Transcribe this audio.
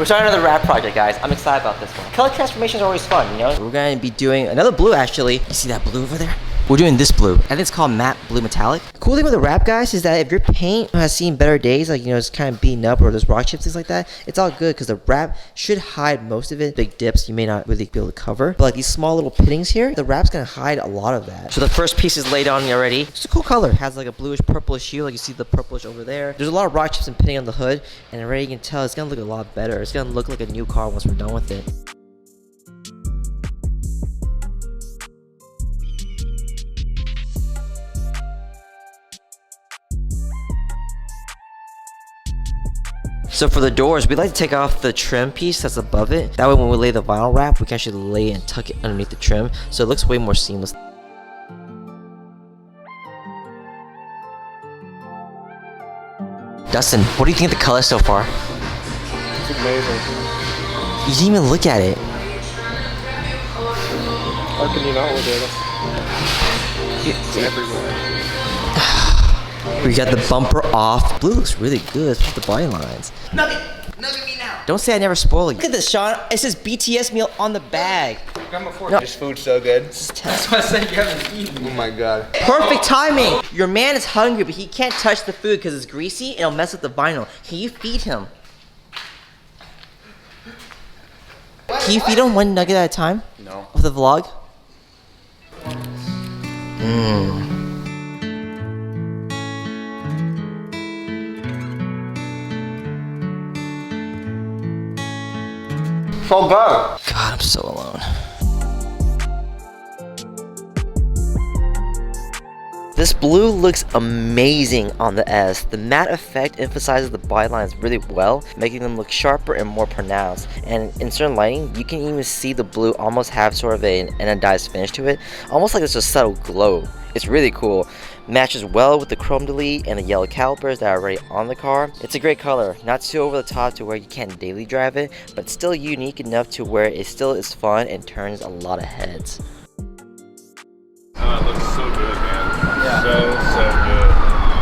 We're starting another wrap project, guys. I'm excited about this one. Color transformations are always fun, you know? We're gonna be doing another blue, actually. You see that blue over there? We're doing this blue. I think it's called matte blue metallic. The cool thing with the wrap, guys, is that if your paint has seen better days, like, you know, it's kind of beaten up or there's rock chips, things like that, it's all good because the wrap should hide most of it. Big dips, you may not really be able to cover. But like these small little pittings here, the wrap's gonna hide a lot of that. So the first piece is laid on already. It's a cool color. It has like a bluish purplish hue, like you see the purplish over there. There's a lot of rock chips and pitting on the hood, and already you can tell it's gonna look a lot better. It's gonna look like a new car once we're done with it. So for the doors, we like to take off the trim piece that's above it. That way when we lay the vinyl wrap, we can actually lay and tuck it underneath the trim. So it looks way more seamless. Dustin, what do you think of the color so far? It's amazing. You didn't even look at it. How can you not look at it? It's everywhere. We got the bumper off. Blue looks really good, especially the body lines. Nugget me now. Don't say I never spoiled you. Look at this, Sean. It says BTS meal on the bag. No. This food's so good. That's why I said you haven't eaten. Oh my god. Perfect timing. Your man is hungry, but he can't touch the food because it's greasy and it'll mess with the vinyl. Can you feed him? Can you feed him one nugget at a time? No. Of the vlog? Mmm. So good. God, I'm so alone. This blue looks amazing on the S. The matte effect emphasizes the body lines really well, making them look sharper and more pronounced. And in certain lighting, you can even see the blue almost have sort of an anodized finish to it, almost like it's a subtle glow. It's really cool. Matches well with the chrome delete and the yellow calipers that are already on the car. It's a great color, not too over the top to where you can't daily drive it, but still unique enough to where it still is fun and turns a lot of heads.